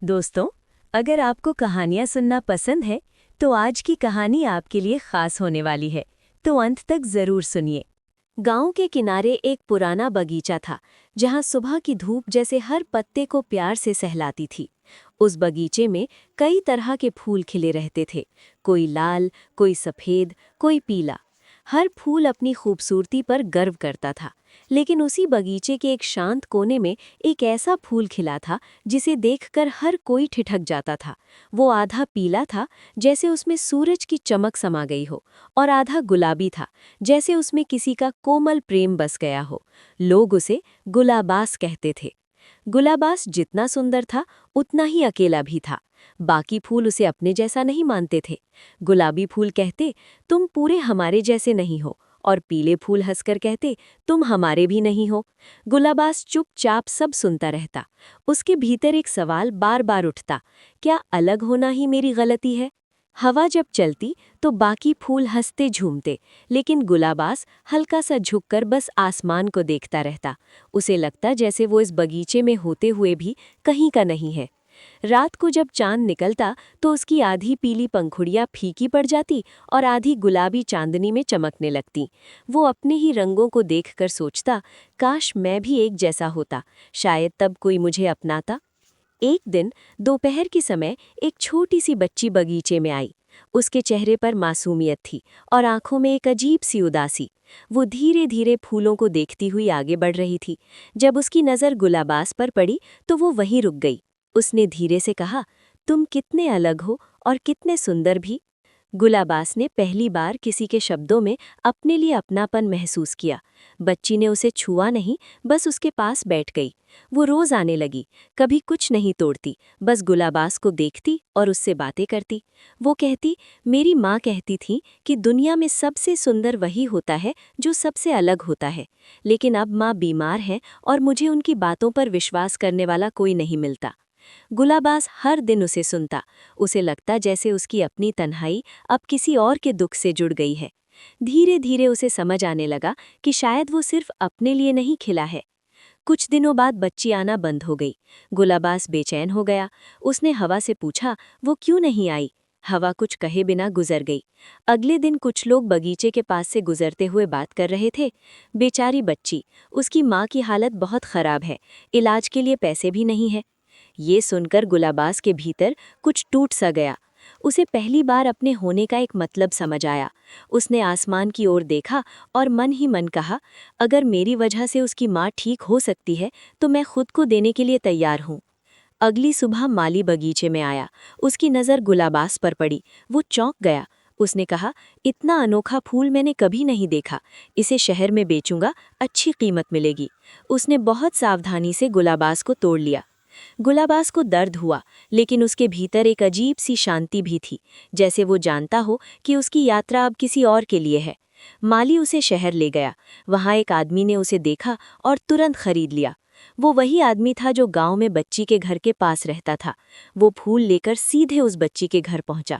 दोस्तों, अगर आपको कहानियाँ सुनना पसंद है तो आज की कहानी आपके लिए खास होने वाली है, तो अंत तक जरूर सुनिए। गांव के किनारे एक पुराना बगीचा था जहां सुबह की धूप जैसे हर पत्ते को प्यार से सहलाती थी। उस बगीचे में कई तरह के फूल खिले रहते थे, कोई लाल, कोई सफेद, कोई पीला। हर फूल अपनी खूबसूरती पर गर्व करता था, लेकिन उसी बगीचे के एक शांत कोने में एक ऐसा फूल खिला था जिसे देखकर हर कोई ठिठक जाता था। वो आधा पीला था, जैसे उसमें सूरज की चमक समा गई हो, और आधा गुलाबी था, जैसे उसमें किसी का कोमल प्रेम बस गया हो। लोग उसे गुलाबास कहते थे। गुलाबास जितना सुंदर था उतना ही अकेला भी था। बाकी फूल उसे अपने जैसा नहीं मानते थे। गुलाबी फूल कहते, तुम पूरे हमारे जैसे नहीं हो, और पीले फूल हंसकर कहते, तुम हमारे भी नहीं हो। गुलाबास चुपचाप सब सुनता रहता। उसके भीतर एक सवाल बार बार उठता, क्या अलग होना ही मेरी गलती है? हवा जब चलती तो बाकी फूल हंसते झूमते, लेकिन गुलाबास हल्का सा झुककर बस आसमान को देखता रहता। उसे लगता जैसे वो इस बगीचे में होते हुए भी कहीं का नहीं है। रात को जब चांद निकलता तो उसकी आधी पीली पंखुड़ियाँ फीकी पड़ जाती और आधी गुलाबी चांदनी में चमकने लगती। वो अपने ही रंगों को देखकर सोचता, काश मैं भी एक जैसा होता, शायद तब कोई मुझे अपनाता। एक दिन दोपहर के समय एक छोटी सी बच्ची बगीचे में आई। उसके चेहरे पर मासूमियत थी और आंखों में एक अजीब सी उदासी। वो धीरे धीरे फूलों को देखती हुई आगे बढ़ रही थी। जब उसकी नज़र गुलाबास पर पड़ी तो वो वहीं रुक गई। उसने धीरे से कहा, तुम कितने अलग हो और कितने सुंदर भी। गुलाबास ने पहली बार किसी के शब्दों में अपने लिए अपनापन महसूस किया। बच्ची ने उसे छुआ नहीं, बस उसके पास बैठ गई। वो रोज आने लगी, कभी कुछ नहीं तोड़ती, बस गुलाबास को देखती और उससे बातें करती। वो कहती, मेरी माँ कहती थी कि दुनिया में सबसे सुंदर वही होता है जो सबसे अलग होता है, लेकिन अब माँ बीमार है और मुझे उनकी बातों पर विश्वास करने वाला कोई नहीं मिलता। गुलाबास हर दिन उसे सुनता। उसे लगता जैसे उसकी अपनी तन्हाई अब किसी और के दुख से जुड़ गई है। धीरे धीरे उसे समझ आने लगा कि शायद वो सिर्फ अपने लिए नहीं खिला है। कुछ दिनों बाद बच्ची आना बंद हो गई। गुलाबास बेचैन हो गया। उसने हवा से पूछा, वो क्यों नहीं आई? हवा कुछ कहे बिना गुजर गई। अगले दिन कुछ लोग बगीचे के पास से गुजरते हुए बात कर रहे थे। बेचारी बच्ची, उसकी माँ की हालत बहुत खराब है, इलाज के लिए पैसे भी नहीं है। ये सुनकर गुलाबास के भीतर कुछ टूट सा गया। उसे पहली बार अपने होने का एक मतलब समझ आया। उसने आसमान की ओर देखा और मन ही मन कहा, अगर मेरी वजह से उसकी माँ ठीक हो सकती है तो मैं खुद को देने के लिए तैयार हूँ। अगली सुबह माली बगीचे में आया। उसकी नज़र गुलाबास पर पड़ी। वो चौंक गया। उसने कहा, इतना अनोखा फूल मैंने कभी नहीं देखा, इसे शहर में बेचूंगा, अच्छी कीमत मिलेगी। उसने बहुत सावधानी से गुलाबास को तोड़ लिया। गुलाबास को दर्द हुआ, लेकिन उसके भीतर एक अजीब सी शांति भी थी, जैसे वो जानता हो कि उसकी यात्रा अब किसी और के लिए है। माली उसे शहर ले गया। वहाँ एक आदमी ने उसे देखा और तुरंत खरीद लिया। वो वही आदमी था जो गांव में बच्ची के घर के पास रहता था। वो फूल लेकर सीधे उस बच्ची के घर पहुंचा।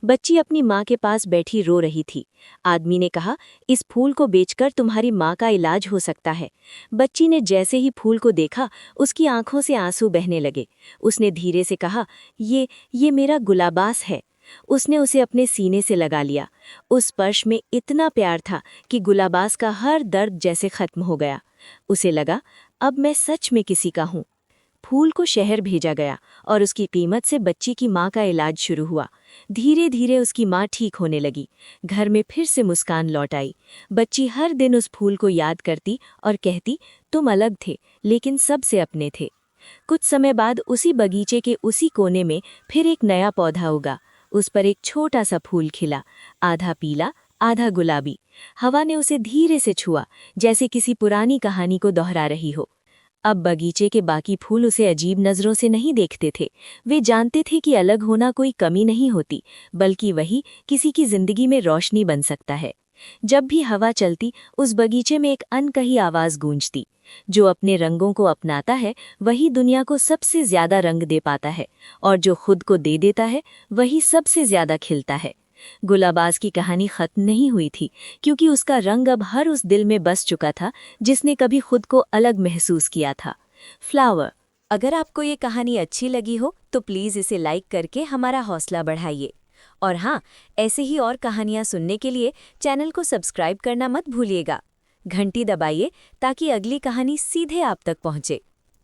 बच्ची अपनी माँ के पास बैठी रो रही थी। आदमी ने कहा, इस फूल को बेचकर तुम्हारी माँ का इलाज हो सकता है। बच्ची ने जैसे ही फूल को देखा, उसकी आंखों से आंसू बहने लगे। उसने धीरे से कहा, ये मेरा गुलाबास है। उसने उसे अपने सीने से लगा लिया। उस स्पर्श में इतना प्यार था कि गुलाबास का हर दर्द जैसे खत्म हो गया। उसे लगा, अब मैं सच में किसी का हूँ। फूल को शहर भेजा गया और उसकी कीमत से बच्ची की माँ का इलाज शुरू हुआ। धीरे धीरे उसकी माँ ठीक होने लगी। घर में फिर से मुस्कान लौट आई। बच्ची हर दिन उस फूल को याद करती और कहती, तुम अलग थे लेकिन सबसे अपने थे। कुछ समय बाद उसी बगीचे के उसी कोने में फिर एक नया पौधा उगा। उस पर एक छोटा सा फूल खिला, आधा पीला आधा गुलाबी। हवा ने उसे धीरे से छुआ, जैसे किसी पुरानी कहानी को दोहरा रही हो। अब बगीचे के बाकी फूल उसे अजीब नज़रों से नहीं देखते थे। वे जानते थे कि अलग होना कोई कमी नहीं होती, बल्कि वही किसी की जिंदगी में रोशनी बन सकता है। जब भी हवा चलती, उस बगीचे में एक अनकही आवाज़ गूंजती, जो अपने रंगों को अपनाता है वही दुनिया को सबसे ज्यादा रंग दे पाता है, और जो खुद को दे देता है वही सबसे ज्यादा खिलता है। गुलाबाज की कहानी खत्म नहीं हुई थी, क्योंकि उसका रंग अब हर उस दिल में बस चुका था जिसने कभी खुद को अलग महसूस किया था। फ्लावर, अगर आपको ये कहानी अच्छी लगी हो तो प्लीज़ इसे लाइक करके हमारा हौसला बढ़ाइए। और हाँ, ऐसे ही और कहानियाँ सुनने के लिए चैनल को सब्सक्राइब करना मत भूलिएगा। घंटी दबाइए ताकि अगली कहानी सीधे आप तक पहुँचे।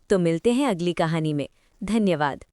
तो मिलते हैं अगली कहानी में। धन्यवाद।